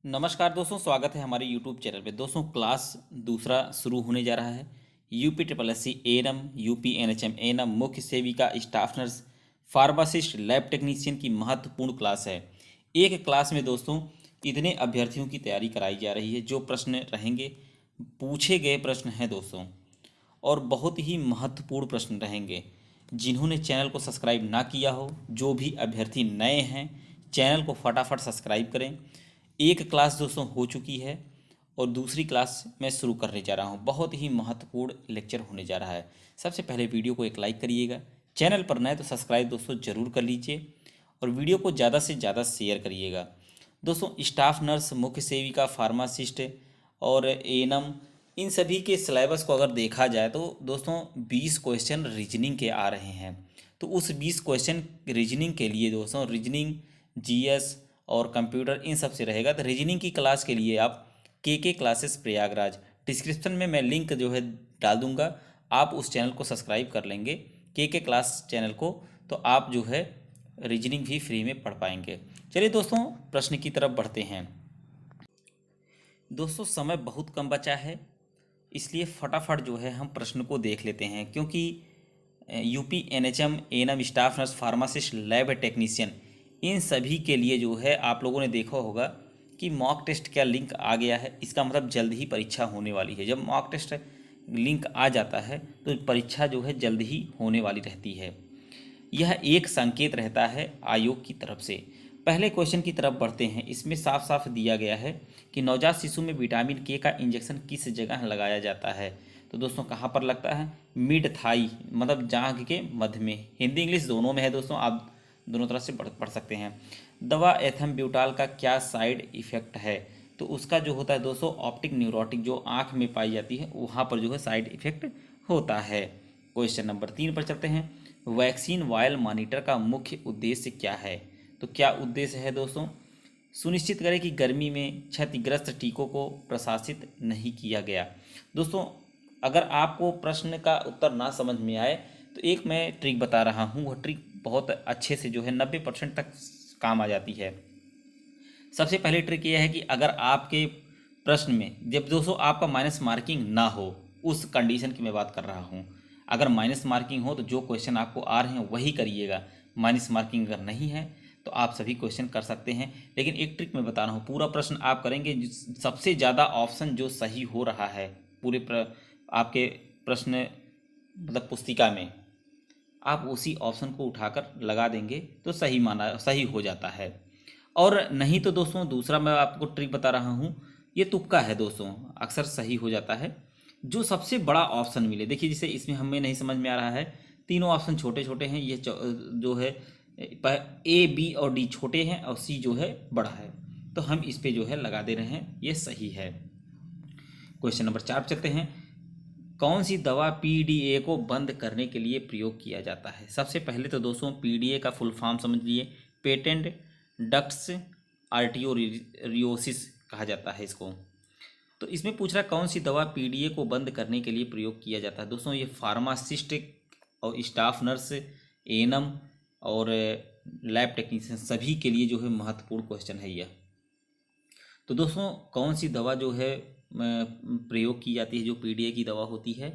नमस्कार दोस्तों, स्वागत है हमारे YouTube चैनल पे। दोस्तों क्लास दूसरा शुरू होने जा रहा है। UP triple S C ANM, UP NHM ANM, मुख्य सेविका, staff nurse, pharmacist, lab technician की महत्वपूर्ण क्लास है। एक क्लास में दोस्तों इतने अभ्यर्थियों की तैयारी कराई जा रही है। जो प्रश्न रहेंगे, पूछे गए प्रश्न हैं दोस्तों, और बहुत ही महत्वपूर्ण प्रश्न रहेंगे। जिन्होंने चैनल को सब्सक्राइब ना किया हो, जो भी अभ्यर्थी नए हैं, चैनल को फटाफट सब्सक्राइब करें। एक क्लास दोस्तों हो चुकी है और दूसरी क्लास मैं शुरू करने जा रहा हूँ। बहुत ही महत्वपूर्ण लेक्चर होने जा रहा है। सबसे पहले वीडियो को एक लाइक करिएगा, चैनल पर नए तो सब्सक्राइब दोस्तों ज़रूर कर लीजिए, और वीडियो को ज़्यादा से ज़्यादा शेयर करिएगा। दोस्तों स्टाफ नर्स, मुख्य सेविका, फार्मासिस्ट और एएनएम, इन सभी के सिलेबस को अगर देखा जाए तो दोस्तों 20 क्वेश्चन रीजनिंग के आ रहे हैं। तो उस 20 क्वेश्चन रीजनिंग के लिए दोस्तों, रीजनिंग, जीएस और कंप्यूटर, इन सब से रहेगा। तो रीजनिंग की क्लास के लिए आप के क्लासेस प्रयागराज, डिस्क्रिप्शन में मैं लिंक जो है डाल दूंगा। आप उस चैनल को सब्सक्राइब कर लेंगे, के क्लास चैनल को, तो आप जो है रीजनिंग भी फ्री में पढ़ पाएंगे। चलिए दोस्तों प्रश्न की तरफ बढ़ते हैं। दोस्तों समय बहुत कम बचा है, इसलिए फटाफट जो है हम प्रश्न को देख लेते हैं। क्योंकि UP NHM ANM, staff nurse, pharmacist, lab technician, इन सभी के लिए जो है आप लोगों ने देखा होगा कि मॉक टेस्ट का लिंक आ गया है। इसका मतलब जल्द ही परीक्षा होने वाली है। जब मॉक टेस्ट लिंक आ जाता है तो परीक्षा जो है जल्द ही होने वाली रहती है। यह एक संकेत रहता है आयोग की तरफ से। पहले क्वेश्चन की तरफ बढ़ते हैं। इसमें साफ साफ दिया गया है कि नवजात शिशु में विटामिन के का इंजेक्शन किस जगह लगाया जाता है। तो दोस्तों कहाँ पर लगता है? मिड थाई, मतलब जांघ के मध्य में। हिंदी इंग्लिश दोनों में है दोस्तों, आप दोनों तरह से पढ़ सकते हैं। दवा एथम्ब्यूटाल का क्या साइड इफ़ेक्ट है? तो उसका जो होता है दोस्तों ऑप्टिक न्यूरोटिक, जो आँख में पाई जाती है, वहाँ पर जो है साइड इफ़ेक्ट होता है। क्वेश्चन नंबर 3 पर चलते हैं। वैक्सीन वायल मॉनिटर का मुख्य उद्देश्य क्या है? तो क्या उद्देश्य है दोस्तों? सुनिश्चित करें कि गर्मी में क्षतिग्रस्त टीकों को प्रशासित नहीं किया गया। दोस्तों अगर आपको प्रश्न का उत्तर ना समझ में आए तो एक मैं ट्रिक बता रहा हूँ। वह ट्रिक बहुत अच्छे से जो है 90% तक काम आ जाती है। सबसे पहले ट्रिक यह है कि अगर आपके प्रश्न में, जब दोस्तों आपका माइनस मार्किंग ना हो, उस कंडीशन की मैं बात कर रहा हूँ। अगर माइनस मार्किंग हो तो जो क्वेश्चन आपको आ रहे हैं वही करिएगा। माइनस मार्किंग अगर नहीं है तो आप सभी क्वेश्चन कर सकते हैं। लेकिन एक ट्रिक मैं बता रहा हूँ, पूरा प्रश्न आप करेंगे, सबसे ज़्यादा ऑप्शन जो सही हो रहा है आपके प्रश्न मतलब पुस्तिका में, आप उसी ऑप्शन को उठाकर लगा देंगे तो सही हो जाता है। और नहीं तो दोस्तों दूसरा मैं आपको ट्रिक बता रहा हूँ, ये तुक्का है दोस्तों, अक्सर सही हो जाता है। जो सबसे बड़ा ऑप्शन मिले, देखिए जिसे इसमें हमें नहीं समझ में आ रहा है, तीनों ऑप्शन छोटे छोटे हैं। ये जो है ए, बी और डी छोटे हैं और सी जो है बड़ा है, तो हम इस पे जो है लगा दे रहे हैं, ये सही है। क्वेश्चन नंबर 4 चलते हैं। कौन सी दवा पीडीए को बंद करने के लिए प्रयोग किया जाता है? सबसे पहले तो दोस्तों पीडीए का फुल फॉर्म समझ लिए, पेटेंट डक्ट्स आर्टियोरियोसिस कहा जाता है इसको। तो इसमें पूछ रहा है कौन सी दवा पीडीए को बंद करने के लिए प्रयोग किया जाता है। दोस्तों ये फार्मासिस्ट और स्टाफ नर्स, एएनएम और लैब टेक्नीशियन, सभी के लिए जो है महत्वपूर्ण क्वेश्चन है यह। तो दोस्तों कौन सी दवा जो है प्रयोग की जाती है, जो पीडीए की दवा होती है,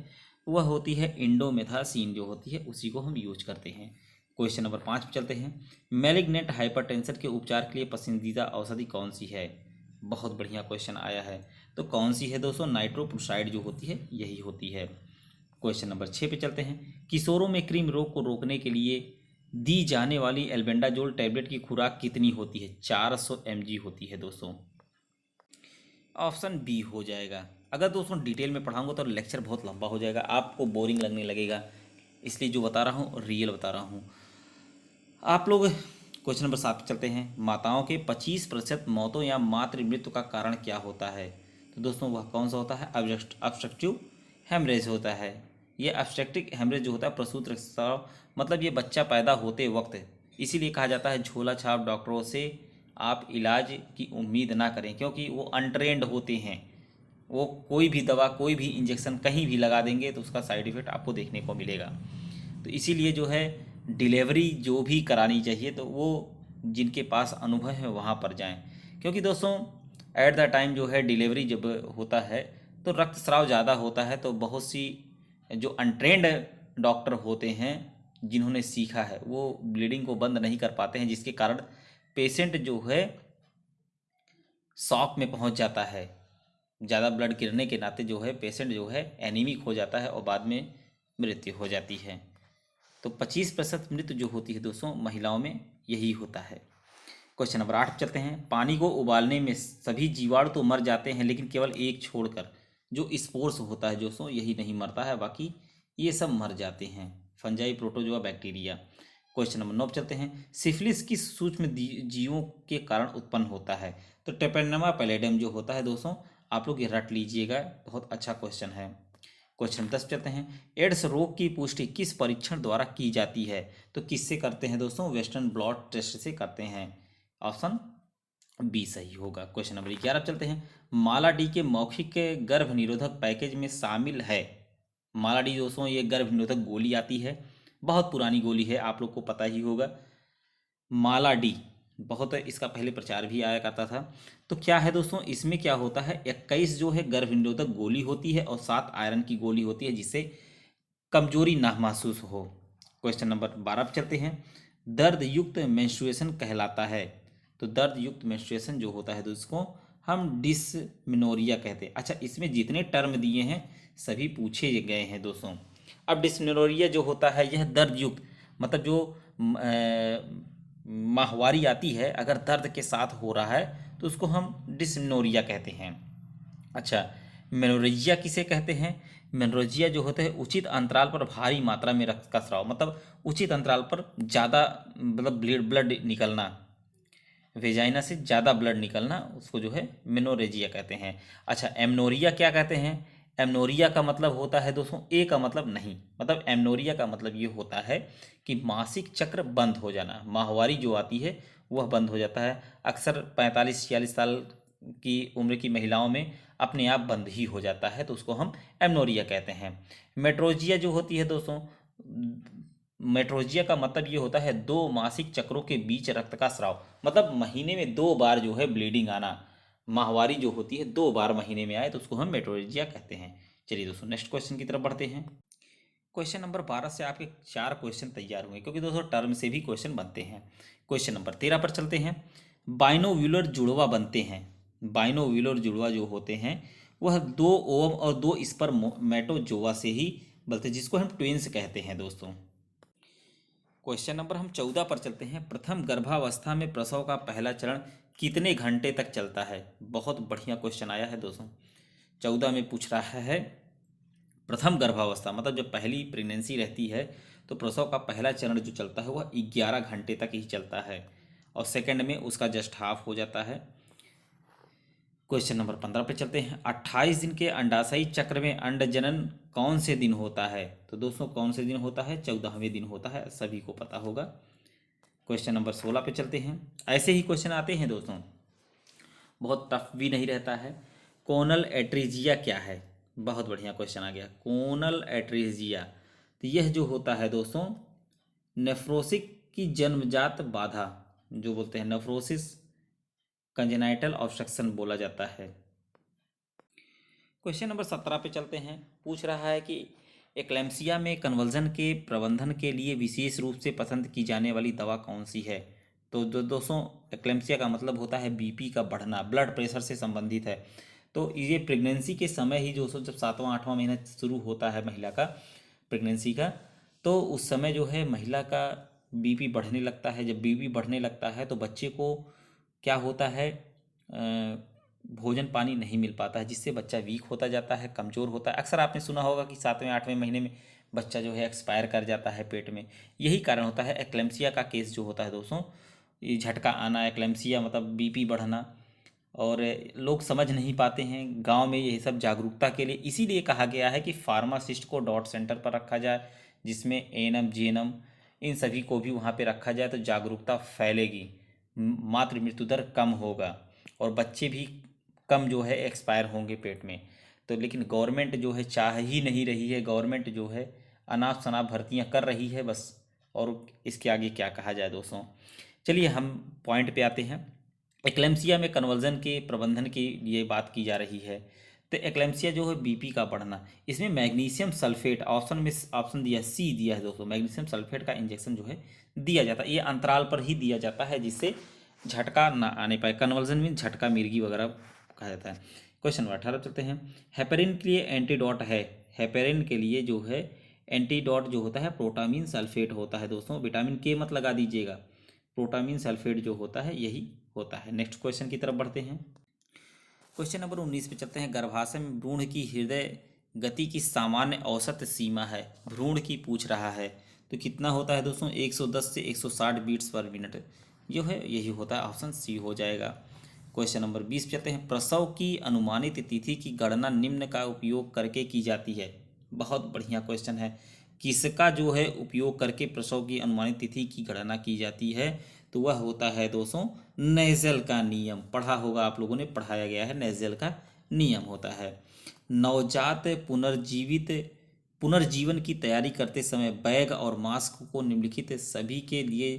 वह होती है इंडोमेथासिन जो होती है, उसी को हम यूज करते हैं। क्वेश्चन नंबर 5 पे चलते हैं। मैलिग्नेंट हाइपरटेंशन के उपचार के लिए पसंदीदा औषधि कौन सी है? बहुत बढ़िया क्वेश्चन आया है। तो कौन सी है दोस्तों? नाइट्रोप्रोसाइड जो होती है यही होती है। क्वेश्चन नंबर 6 पे चलते हैं। किशोरों में कृमि रोग को रोकने के लिए दी जाने वाली एल्बेंडाजोल टैबलेट की खुराक कितनी होती है? 400 mg होती है दोस्तों। ऑप्शन बी हो जाएगा। अगर दोस्तों डिटेल में पढ़ाऊंगा तो लेक्चर बहुत लंबा हो जाएगा, आपको बोरिंग लगने लगेगा, इसलिए जो बता रहा हूँ रियल बता रहा हूँ। आप लोग क्वेश्चन नंबर 7 चलते हैं। माताओं के 25% मौतों या मातृ मृत्यु का कारण क्या होता है? तो दोस्तों वह कौन सा होता है? ऑब्स्ट्रक्टिव हेमरेज होता है। ये ऑब्स्ट्रक्टिव हेमरेज जो होता है प्रसूति रक्तस्राव, मतलब ये बच्चा पैदा होते वक्त, इसीलिए कहा जाता है झोला छाप डॉक्टरों से आप इलाज की उम्मीद ना करें, क्योंकि वो अनट्रेंड होते हैं। वो कोई भी दवा, कोई भी इंजेक्शन कहीं भी लगा देंगे तो उसका साइड इफ़ेक्ट आपको देखने को मिलेगा। तो इसीलिए जो है डिलीवरी जो भी करानी चाहिए तो वो जिनके पास अनुभव है वहाँ पर जाएं। क्योंकि दोस्तों एट द टाइम जो है डिलीवरी जब होता है तो रक्तस्राव ज़्यादा होता है, तो बहुत सी जो अनट्रेंड डॉक्टर होते हैं जिन्होंने सीखा है वो ब्लीडिंग को बंद नहीं कर पाते हैं, जिसके कारण पेशेंट जो है शॉक में पहुंच जाता है। ज़्यादा ब्लड गिरने के नाते जो है पेशेंट जो है एनीमिक हो जाता है और बाद में मृत्यु हो जाती है। तो 25% मृत्यु जो होती है दोस्तों महिलाओं में यही होता है। क्वेश्चन नंबर 8 चलते हैं। पानी को उबालने में सभी जीवाणु तो मर जाते हैं, लेकिन केवल एक छोड़कर जो स्पोर्स होता है दोस्तों यही नहीं मरता है, बाकी ये सब मर जाते हैं, fungi, protozoa, bacteria. Question number 9 चलते हैं। सिफिलिस किस सूक्ष्म जीवों के कारण उत्पन्न होता है? तो ट्रेपन्नेमा पैलिडम जो होता है दोस्तों, आप लोग ये रट लीजिएगा, बहुत अच्छा क्वेश्चन है। क्वेश्चन 10 चलते हैं। एड्स रोग की पुष्टि किस परीक्षण द्वारा की जाती है? तो किससे करते हैं दोस्तों? वेस्टर्न ब्लॉट टेस्ट से करते हैं। ऑप्शन बी सही होगा। क्वेश्चन नंबर 11 चलते हैं। माला डी के मौखिक गर्भ निरोधक पैकेज में शामिल है। माला डी दोस्तों ये गर्भ निरोधक गोली आती है, बहुत पुरानी गोली है, आप लोग को पता ही होगा। माला डी बहुत इसका पहले प्रचार भी आया करता था। तो क्या है दोस्तों, इसमें क्या होता है, 21 जो है गर्भ निरोधक गोली होती है और 7 आयरन की गोली होती है, जिससे कमजोरी ना महसूस हो। क्वेश्चन नंबर 12 पर चलते हैं। दर्द युक्त मेंस्ट्रुएशन कहलाता है। तो दर्द युक्त मेंस्ट्रुएशन जो होता है तो इसको हम डिस्मेनोरिया कहते हैं। अच्छा, इसमें जितने टर्म दिए हैं सभी पूछे गए हैं दोस्तों। अब डिस्मेनोरिया जो होता है यह दर्द युक्त, मतलब जो माहवारी आती है अगर दर्द के साथ हो रहा है तो उसको हम डिस्मेनोरिया कहते हैं। अच्छा, मेनोरेजिया किसे कहते हैं? मेनोरेजिया जो होते हैं उचित अंतराल पर भारी मात्रा में रक्त का स्राव, मतलब उचित अंतराल पर ज़्यादा मतलब ब्लड निकलना, वेजाइना से ज़्यादा ब्लड निकलना, उसको जो है मेनोरेजिया कहते हैं। अच्छा, एमनोरिया क्या कहते हैं? एमनोरिया का मतलब होता है दोस्तों, ए का मतलब नहीं, मतलब एमनोरिया का मतलब ये होता है कि मासिक चक्र बंद हो जाना, माहवारी जो आती है वह बंद हो जाता है। अक्सर 45-46 साल की उम्र की महिलाओं में अपने आप बंद ही हो जाता है, तो उसको हम एमनोरिया कहते हैं। मेट्रोजिया जो होती है दोस्तों, मेट्रोजिया का मतलब ये होता है 2 मासिक चक्रों के बीच रक्त का स्राव, मतलब महीने में 2 बार जो है ब्लीडिंग आना, माहवारी जो होती है 2 बार महीने में आए तो उसको हम मेट्रोजिया कहते हैं। चलिए दोस्तों नेक्स्ट क्वेश्चन की तरफ बढ़ते हैं। क्वेश्चन नंबर 12 से आपके 4 क्वेश्चन तैयार हुए, क्योंकि दोस्तों टर्म से भी क्वेश्चन बनते हैं। क्वेश्चन नंबर 13 पर चलते हैं। बाइनोव्यूलर जुड़वा बनते हैं। बाइनोव्यूलर जुड़वा जो होते हैं वह 2 ओवम और 2 स्पर्मेटोजोआ से ही बनते हैं, जिसको हम ट्विंस कहते हैं दोस्तों। क्वेश्चन नंबर हम 14 पर चलते हैं। प्रथम गर्भावस्था में प्रसव का पहला चरण कितने घंटे तक चलता है? बहुत बढ़िया क्वेश्चन आया है दोस्तों। 14 में पूछ रहा है प्रथम गर्भावस्था, मतलब जब पहली प्रेगनेंसी रहती है तो प्रसव का पहला चरण जो चलता है वह 11 घंटे तक ही चलता है, और सेकंड में उसका जस्ट हाफ हो जाता है। क्वेश्चन नंबर 15 पे चलते हैं। 28 दिन के अंडाशयी चक्र में अंडजनन कौन से दिन होता है? तो दोस्तों कौन से दिन होता है? 14वें दिन होता है, सभी को पता होगा। क्वेश्चन नंबर 16 पे चलते हैं। ऐसे ही क्वेश्चन आते हैं दोस्तों, बहुत टफ भी नहीं रहता है। कोनल एट्रीजिया क्या है? बहुत बढ़िया क्वेश्चन आ गया, कोनल एट्रीजिया। तो यह जो होता है दोस्तों नेफ्रोसिस की जन्मजात बाधा, जो बोलते हैं नेफ्रोसिस कंजेनाइटल ऑब्स्ट्रक्शन बोला जाता है। क्वेश्चन नंबर 17 पे चलते हैं। पूछ रहा है कि एक्लेम्सिया में कन्वर्जन के प्रबंधन के लिए विशेष रूप से पसंद की जाने वाली दवा कौन सी है? तो दोस्तों एक्लेम्सिया का मतलब होता है बीपी का बढ़ना, ब्लड प्रेशर से संबंधित है। तो ये प्रेगनेंसी के समय ही दोस्तों, जब 7वां-8वां महीना शुरू होता है महिला का प्रेगनेंसी का, तो उस समय जो है महिला का बीपी बढ़ने लगता है। जब बीपी बढ़ने लगता है तो बच्चे को क्या होता है, भोजन पानी नहीं मिल पाता है, जिससे बच्चा वीक होता जाता है, कमज़ोर होता है। अक्सर आपने सुना होगा कि 7वें-8वें महीने में बच्चा जो है एक्सपायर कर जाता है पेट में। यही कारण होता है एक्लेम्सिया का केस जो होता है दोस्तों, ये झटका आना, एक्लेम्सिया मतलब बीपी बढ़ना, और लोग समझ नहीं पाते हैं। गांव में ये सब जागरूकता के लिए इसीलिए कहा गया है कि फार्मासिस्ट को डॉट सेंटर पर रखा जाए, जिसमें एएनएम जीएनएम इन सभी को भी वहाँ पे रखा जाए, तो जागरूकता फैलेगी, मातृ मृत्यु दर कम होगा और बच्चे भी कम जो है एक्सपायर होंगे पेट में। तो लेकिन गवर्नमेंट जो है चाह ही नहीं रही है, गवर्नमेंट जो है अनाप शनाप भर्तियाँ कर रही है बस, और इसके आगे क्या कहा जाए दोस्तों। चलिए हम पॉइंट पे आते हैं। एक्लेम्सिया में कन्वर्जन के प्रबंधन की ये बात की जा रही है। तो एक्लेम्सिया जो है बीपी का बढ़ना, इसमें मैग्नीशियम सल्फेट ऑप्शन दिया सी दिया है दोस्तों, मैग्नीशियम सल्फेट का इंजेक्शन जो है दिया जाता है, ये अंतराल पर ही दिया जाता है जिससे झटका ना आने पाए। कन्वर्जन में झटका मिर्गी वगैरह कहा जाता है। क्वेश्चन नंबर 18 चलते हैं। हेपेरिन के लिए एंटीडोट है, हेपेरिन के लिए जो है एंटीडोट जो होता है प्रोटामीन सल्फेट होता है दोस्तों, विटामिन के मत लगा दीजिएगा, प्रोटामीन सल्फेट जो होता है यही होता है। नेक्स्ट क्वेश्चन की तरफ बढ़ते हैं। क्वेश्चन नंबर 19 पे चलते हैं। गर्भाशय में भ्रूण की हृदय गति की सामान्य औसत सीमा है, भ्रूण की पूछ रहा है, तो कितना होता है दोस्तों? 110 से 160 बीट्स पर मिनट जो है यही होता है, ऑप्शन सी हो जाएगा। क्वेश्चन नंबर 20 पे चलते हैं। प्रसव की अनुमानित तिथि की गणना निम्न का उपयोग करके की जाती है, बहुत बढ़िया क्वेश्चन है। किसका जो है उपयोग करके प्रसव की अनुमानित तिथि की गणना की जाती है? तो वह होता है दोस्तों नेज़ल का नियम, पढ़ा होगा आप लोगों ने, पढ़ाया गया है, नेज़ल का नियम होता है। नवजात पुनर्जीवन की तैयारी करते समय बैग और मास्क को निम्नलिखित सभी के लिए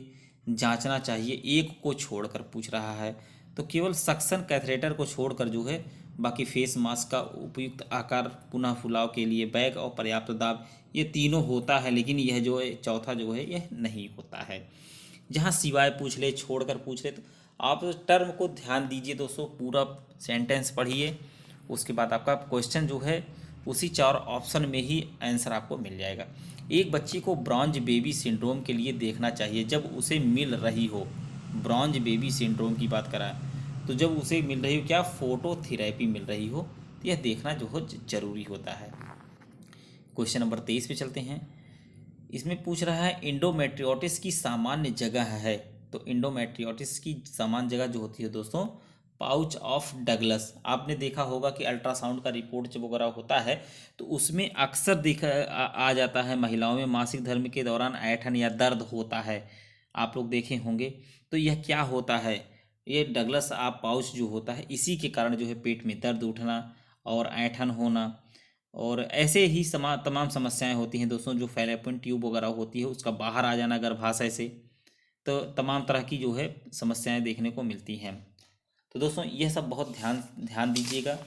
जांचना चाहिए, एक को छोड़कर पूछ रहा है। तो केवल सक्शन कैथेटर को छोड़कर जो है बाकी फेस मास्क का उपयुक्त आकार, पुनः फुलाव के लिए बैग और पर्याप्त दाब, ये तीनों होता है, लेकिन यह जो है चौथा जो है यह नहीं होता है। जहाँ सिवाय पूछ ले, छोड़कर पूछ ले, तो आप टर्म को ध्यान दीजिए दोस्तों, पूरा सेंटेंस पढ़िए, उसके बाद आपका क्वेश्चन जो है उसी 4 ऑप्शन में ही आंसर आपको मिल जाएगा। एक बच्ची को ब्रॉन्ज बेबी सिंड्रोम के लिए देखना चाहिए जब उसे मिल रही हो, ब्रॉन्ज बेबी सिंड्रोम की बात कराएं तो जब उसे मिल रही हो क्या, फोटोथेरेपी मिल रही हो, तो यह देखना जो हो जरूरी होता है। क्वेश्चन नंबर 23 पे चलते हैं। इसमें पूछ रहा है इंडोमेट्रियोटिस की सामान्य जगह है, तो इंडोमेट्रियोटिस की सामान्य जगह जो होती है दोस्तों पाउच ऑफ डगलस। आपने देखा होगा कि अल्ट्रासाउंड का रिपोर्ट जब वगैरह होता है तो उसमें अक्सर आ जाता है महिलाओं में मासिक धर्म के दौरान ऐंठन या दर्द होता है, आप लोग देखे होंगे। तो यह क्या होता है, ये डगलस आप पाउच जो होता है इसी के कारण जो है पेट में दर्द उठना और ऐंठन होना और ऐसे ही तमाम समस्याएं होती हैं दोस्तों, जो फैलोपियन ट्यूब वगैरह होती है उसका बाहर आ जाना गर्भाशय से, तो तमाम तरह की जो है समस्याएं देखने को मिलती हैं। तो दोस्तों यह सब बहुत ध्यान ध्यान दीजिएगा,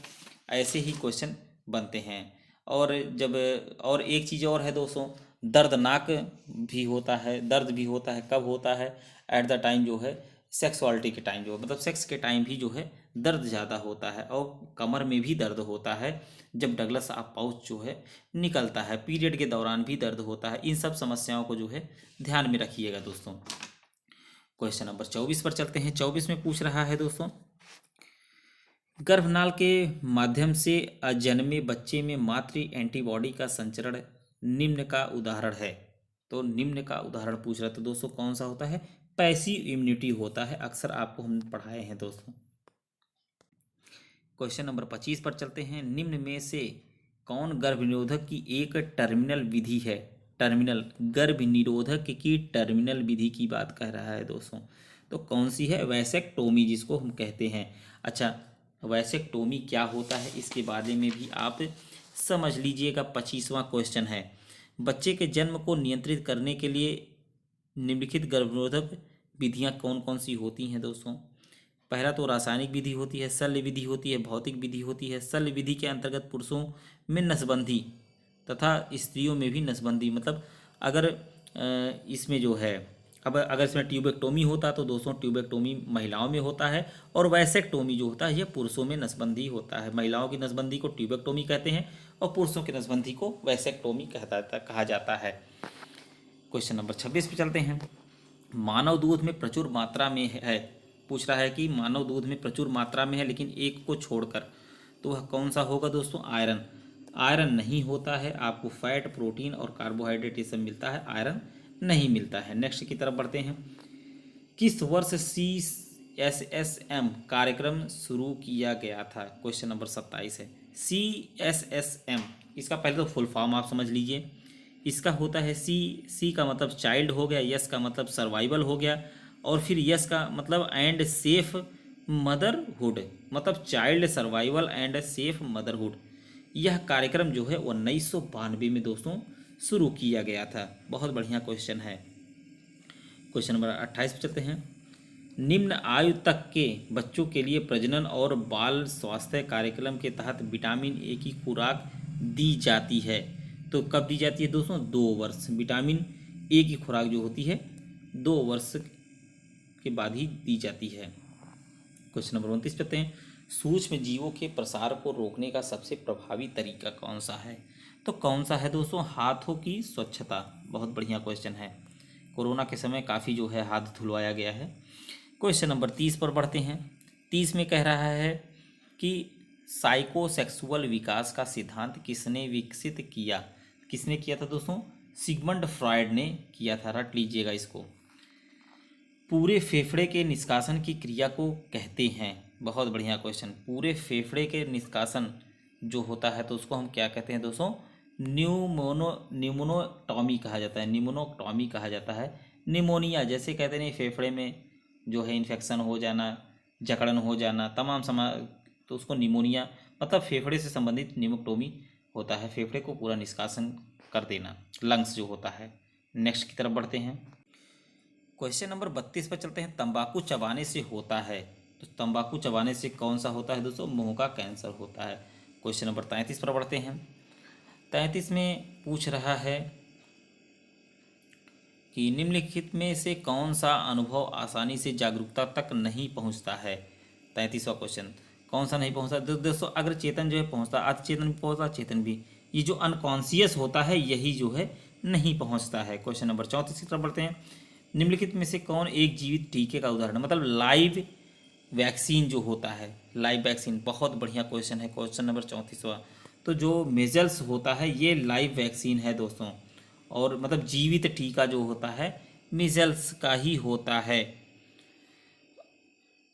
ऐसे ही क्वेश्चन बनते हैं। और जब और एक चीज़ और है दोस्तों, दर्दनाक भी होता है, दर्द भी होता है, कब होता है? एट द टाइम जो है सेक्सुअलिटी के टाइम, जो मतलब सेक्स के टाइम भी जो है दर्द ज़्यादा होता है, और कमर में भी दर्द होता है जब डगलस आप पाउच जो है निकलता है, पीरियड के दौरान भी दर्द होता है। इन सब समस्याओं को जो है ध्यान में रखिएगा दोस्तों। क्वेश्चन नंबर 24 पर चलते हैं। 24 में पूछ रहा है दोस्तों, गर्भनाल के माध्यम से अजन्मे बच्चे में मातृ एंटीबॉडी का संचरण निम्न का उदाहरण है, तो निम्न का उदाहरण पूछ रहा है, तो दोस्तों कौन सा होता है? पैसिव इम्यूनिटी होता है, अक्सर आपको हम पढ़ाए हैं दोस्तों। क्वेश्चन नंबर 25 पर चलते हैं। निम्न में से कौन गर्भनिरोधक की एक टर्मिनल विधि है? टर्मिनल गर्भनिरोधक की टर्मिनल विधि की बात कह रहा है दोस्तों, तो कौन सी है? वैसेक्टोमी जिसको हम कहते हैं। अच्छा, वैसेक्टोमी क्या होता है इसके बारे में भी आप समझ लीजिएगा। 25वां क्वेश्चन है, बच्चे के जन्म को नियंत्रित करने के लिए निम्नलिखित गर्भनिरोधक विधियां कौन कौन सी होती हैं दोस्तों? पहला तो रासायनिक विधि होती है, शल्य विधि होती है, भौतिक विधि होती है। शल्य विधि के अंतर्गत पुरुषों में नसबंदी तथा स्त्रियों में भी नसबंदी, मतलब अगर इसमें जो है, अब अगर इसमें ट्यूबेक्टोमी होता तो दोस्तों ट्यूबेक्टोमी महिलाओं में होता है, और वैसेक्टोमी जो होता है यह पुरुषों में नसबंदी होता है। महिलाओं की नसबंदी को ट्यूबेक्टोमी कहते हैं और पुरुषों की नसबंदी को वैसेक्टोमी कहा जाता है। क्वेश्चन नंबर 26 पे चलते हैं। मानव दूध में प्रचुर मात्रा में है, पूछ रहा है कि मानव दूध में प्रचुर मात्रा में है लेकिन एक को छोड़कर, तो वह कौन सा होगा दोस्तों? आयरन। आयरन नहीं होता है, आपको फैट, प्रोटीन और कार्बोहाइड्रेट ये सब मिलता है, आयरन नहीं मिलता है। नेक्स्ट की तरफ बढ़ते हैं। किस वर्ष CSSM कार्यक्रम शुरू किया गया था? क्वेश्चन नंबर 27 है। CSSM, इसका पहले तो फुल फॉर्म आप समझ लीजिए। इसका होता है सी का मतलब चाइल्ड हो गया, यस का मतलब सर्वाइवल हो गया, और फिर यस का मतलब एंड सेफ मदरहुड, मतलब child survival and safe motherhood. यह कार्यक्रम जो है 1992 में दोस्तों शुरू किया गया था। बहुत बढ़िया क्वेश्चन है। क्वेश्चन नंबर 28 पे चलते हैं। निम्न आयु तक के बच्चों के लिए प्रजनन और बाल स्वास्थ्य कार्यक्रम के तहत विटामिन ए की खुराक दी जाती है। तो कब दी जाती है दोस्तों? 2 वर्ष। विटामिन ए की खुराक जो होती है 2 वर्ष के बाद ही दी जाती है। क्वेश्चन नंबर 29 पे आते हैं। सूक्ष्म जीवों के प्रसार को रोकने का सबसे प्रभावी तरीका कौन सा है? तो कौन सा है दोस्तों? हाथों की स्वच्छता। बहुत बढ़िया क्वेश्चन है। कोरोना के समय काफ़ी जो है हाथ धुलवाया गया है। क्वेश्चन नंबर 30 पर बढ़ते हैं। 30 में कह रहा है कि साइकोसेक्सुअल विकास का सिद्धांत किसने विकसित किया? किसने किया था दोस्तों? सिगमंड फ्रॉयड ने किया था। रट लीजिएगा इसको। पूरे फेफड़े के निष्कासन की क्रिया को कहते हैं। बहुत बढ़िया क्वेश्चन। पूरे फेफड़े के निष्कासन जो होता है तो उसको हम क्या कहते हैं दोस्तों? न्यूमोनोटॉमी कहा जाता है। न्यूमोनोटॉमी कहा जाता है। निमोनिया जैसे कहते नहीं, फेफड़े में जो है इन्फेक्शन हो जाना, जकड़न हो जाना, तमाम तो उसको निमोनिया मतलब फेफड़े से संबंधित निमोटोमी होता है। फेफड़े को पूरा निष्कासन कर देना, लंग्स जो होता है। नेक्स्ट की तरफ बढ़ते हैं। क्वेश्चन नंबर 32 पर चलते हैं। तंबाकू चबाने से होता है, तो तंबाकू चबाने से कौन सा होता है दोस्तों? मुंह का कैंसर होता है। क्वेश्चन नंबर 33 पर बढ़ते हैं। 33 में पूछ रहा है कि निम्नलिखित में से कौन सा अनुभव आसानी से जागरूकता तक नहीं पहुंचता है? 33वां क्वेश्चन, कौन सा नहीं पहुंचता? दोस्तों अगर चेतन जो है पहुंचता, अचेतन भी पहुंचता, चेतन भी, ये जो अनकॉन्शियस होता है यही जो है नहीं पहुंचता है। क्वेश्चन नंबर 34 की तरफ बढ़ते हैं। निम्नलिखित में से कौन एक जीवित टीके का उदाहरण है? मतलब लाइव वैक्सीन जो होता है, लाइव वैक्सीन। बहुत बढ़िया क्वेश्चन है। क्वेश्चन नंबर 34वां, तो जो मेजल्स होता है ये लाइव वैक्सीन है दोस्तों, और मतलब जीवित टीका जो होता है मीजल्स का ही होता है।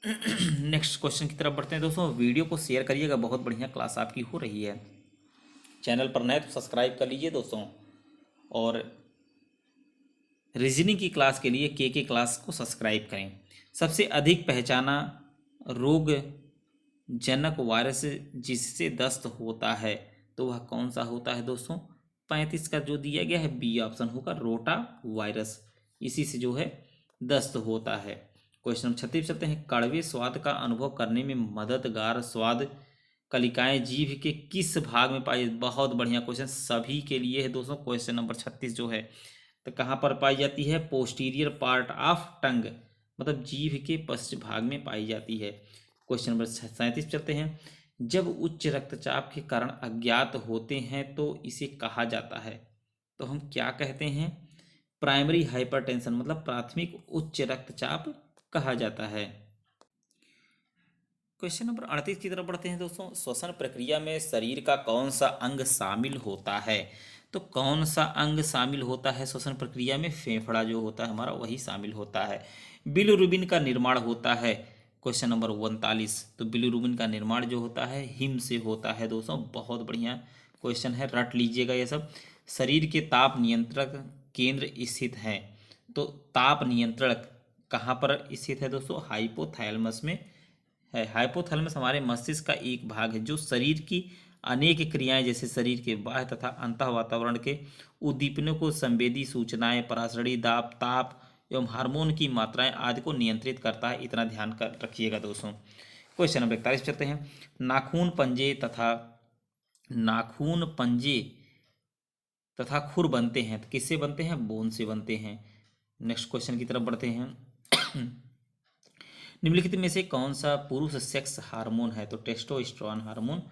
नेक्स्ट क्वेश्चन की तरफ बढ़ते हैं दोस्तों। वीडियो को शेयर करिएगा, बहुत बढ़िया क्लास आपकी हो रही है। चैनल पर नए तो सब्सक्राइब कर लीजिए दोस्तों, और रीजनिंग की क्लास के लिए के क्लास को सब्सक्राइब करें। सबसे अधिक पहचाना रोग जनक वायरस जिससे दस्त होता है तो वह कौन सा होता है दोस्तों? 35 का जो दिया गया है बी ऑप्शन होगा, रोटा वायरस। इसी से जो है दस्त होता है। क्वेश्चन नंबर 36 चलते हैं। कड़वे स्वाद का अनुभव करने में मददगार स्वाद कलिकाएं जीभ के किस भाग में पाई? बहुत बढ़िया क्वेश्चन सभी के लिए है दोस्तों। क्वेश्चन नंबर 36 जो है तो कहाँ पर पाई जाती है? पोस्टीरियर पार्ट ऑफ टंग, मतलब जीभ के पश्च भाग में पाई जाती है। क्वेश्चन नंबर 37 चलते हैं। जब उच्च रक्तचाप के कारण अज्ञात होते हैं तो इसे कहा जाता है, तो हम क्या कहते हैं? प्राइमरी हाइपरटेंशन, मतलब प्राथमिक उच्च रक्तचाप कहा जाता है। क्वेश्चन नंबर 38 की तरफ बढ़ते हैं दोस्तों। श्वसन प्रक्रिया में शरीर का कौन सा अंग शामिल होता है? तो कौन सा अंग शामिल होता है श्वसन प्रक्रिया में? फेफड़ा जो होता है हमारा वही शामिल होता है। बिलिरुबिन का निर्माण होता है। क्वेश्चन नंबर 39, तो बिलिरुबिन का निर्माण जो होता है हिम से होता है दोस्तों। बहुत बढ़िया क्वेश्चन है, रट लीजिएगा ये सब। शरीर के ताप नियंत्रक केंद्र स्थित हैं, तो ताप नियंत्रणक कहाँ पर स्थित है दोस्तों? हाइपोथैलेमस में है। हाइपोथैलेमस हमारे मस्तिष्क का एक भाग है जो शरीर की अनेक क्रियाएं जैसे शरीर के बाह्य तथा अंतः वातावरण के उद्दीपनों को, संवेदी सूचनाएं, परासरणी दाब, ताप एवं हार्मोन की मात्राएं आदि को नियंत्रित करता है। इतना ध्यान कर रखिएगा दोस्तों। क्वेश्चन नंबर 41 चलते हैं। नाखून पंजे तथा खुर बनते हैं तो किससे बनते हैं? बोन से बनते हैं। नेक्स्ट क्वेश्चन की तरफ बढ़ते हैं। निम्नलिखित में से कौन सा पुरुष सेक्स हार्मोन है? तो टेस्टोस्टेरोन हार्मोन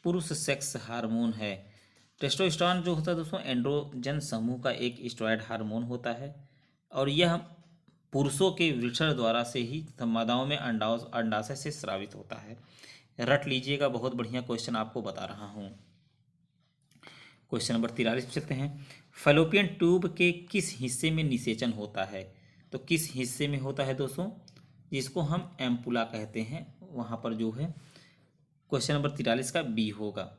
पुरुष सेक्स हार्मोन है। टेस्टोस्टेरोन जो होता है दोस्तों एंड्रोजन समूह का एक स्टेरॉयड हार्मोन होता है, और यह पुरुषों के वृषण द्वारा से ही मादाओं में अंडाशय से स्रावित होता है। रट लीजिएगा, बहुत बढ़िया क्वेश्चन आपको बता रहा हूँ। क्वेश्चन नंबर 43 चलते हैं। फैलोपियन ट्यूब के किस हिस्से में निषेचन होता है? तो किस हिस्से में होता है दोस्तों? जिसको हम एम्पुला कहते हैं, वहाँ पर जो है क्वेश्चन नंबर 43 का बी होगा।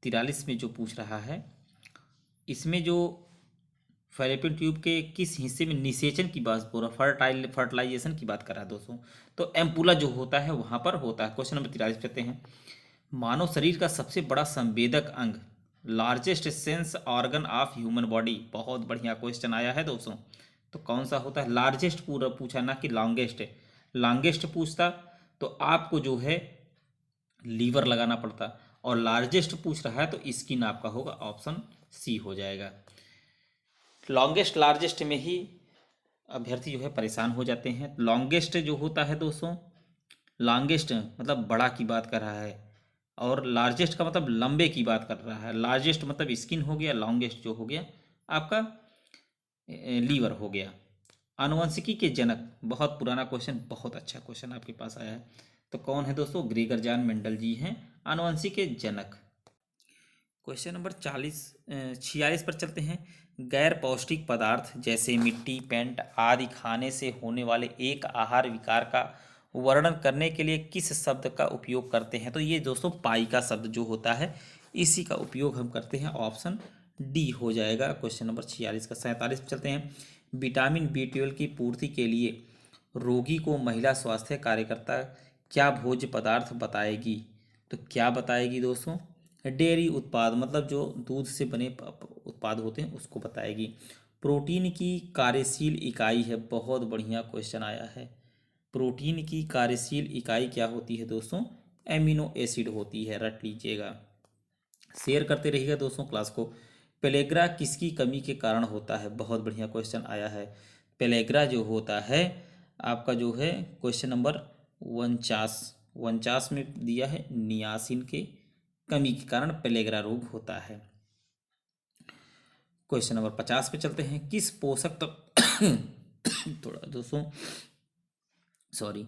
43 में जो पूछ रहा है इसमें जो फैलोपियन ट्यूब के किस हिस्से में निषेचन की बात हो रहा है, फर्टिलाइजेशन की बात कर रहा है दोस्तों, तो एम्पुला जो होता है वहाँ पर होता है। क्वेश्चन नंबर 43 कहते हैं। मानव शरीर का सबसे बड़ा संवेदक अंग, largest sense organ of human body, बहुत बढ़िया क्वेश्चन आया है दोस्तों, तो कौन सा होता है? लार्जेस्ट पूरा पूछा ना कि लॉन्गेस्ट। लॉन्गेस्ट पूछता तो आपको जो है लीवर लगाना पड़ता, और लार्जेस्ट पूछ रहा है तो स्किन आपका होगा ऑप्शन सी हो जाएगा। लॉन्गेस्ट लार्जेस्ट में ही अभ्यर्थी जो है परेशान हो जाते हैं। लॉन्गेस्ट जो होता है दोस्तों, लॉन्गेस्ट मतलब बड़ा की बात कर रहा है, और लार्जेस्ट का मतलब लंबे की बात कर रहा है। लार्जेस्ट मतलब स्किन हो गया, लॉन्गेस्ट जो हो गया आपका लीवर हो गया। आनुवंशिकी के जनक, बहुत पुराना क्वेश्चन, बहुत अच्छा क्वेश्चन आपके पास आया है। तो कौन है दोस्तों? ग्रेगर जॉन मेंडल जी हैं आनुवंशिकी के जनक। क्वेश्चन नंबर 46 पर चलते हैं। गैर पौष्टिक पदार्थ जैसे मिट्टी, पेंट आदि खाने से होने वाले एक आहार विकार का वर्णन करने के लिए किस शब्द का उपयोग करते हैं? तो ये दोस्तों पाई का शब्द जो होता है इसी का उपयोग हम करते हैं। ऑप्शन डी हो जाएगा क्वेश्चन नंबर 46 का। 47 पर चलते हैं। विटामिन B12 की पूर्ति के लिए रोगी को महिला स्वास्थ्य कार्यकर्ता क्या भोज्य पदार्थ बताएगी? तो क्या बताएगी दोस्तों? डेयरी उत्पाद, मतलब जो दूध से बने उत्पाद होते हैं उसको बताएगी। प्रोटीन की कार्यशील इकाई है, बहुत बढ़िया क्वेश्चन आया है। प्रोटीन की कार्यशील इकाई क्या होती है दोस्तों? एमिनो एसिड होती है, रट लीजिएगा। शेयर करते रहिएगा दोस्तों क्लास को। पेलेग्रा किसकी कमी के कारण होता है? बहुत बढ़िया क्वेश्चन आया है। पेलेग्रा जो होता है आपका जो है क्वेश्चन नंबर 49 में दिया है, नियासिन के कमी के कारण पेलेग्रा रोग होता है। क्वेश्चन नंबर 50 पे चलते हैं। किस पोषक तत्व थोड़ा दोस्तों सॉरी,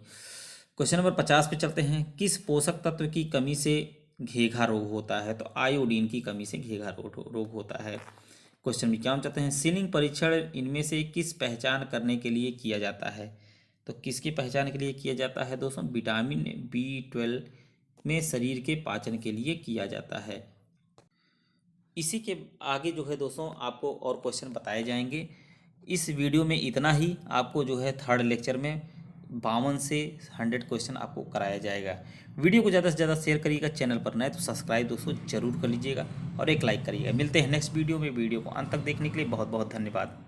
क्वेश्चन नंबर 50 पे चलते हैं। किस पोषक तत्व की कमी से घेघा रोग होता है? तो आयोडीन की कमी से घेघा रोग होता है। क्वेश्चन में क्या चाहते हैं? सीलिंग परीक्षण इनमें से किस पहचान करने के लिए किया जाता है? तो किसकी पहचान के लिए किया जाता है दोस्तों? विटामिन B12 में शरीर के पाचन के लिए किया जाता है। इसी के आगे जो है दोस्तों आपको और क्वेश्चन बताए जाएंगे। इस वीडियो में इतना ही। आपको जो है थर्ड लेक्चर में 52 से 100 क्वेश्चन आपको कराया जाएगा। वीडियो को ज़्यादा से ज़्यादा शेयर करिएगा। चैनल पर नए तो सब्सक्राइब दोस्तों जरूर कर लीजिएगा और एक लाइक करिएगा। मिलते हैं नेक्स्ट वीडियो में। वीडियो को अंत तक देखने के लिए बहुत बहुत धन्यवाद।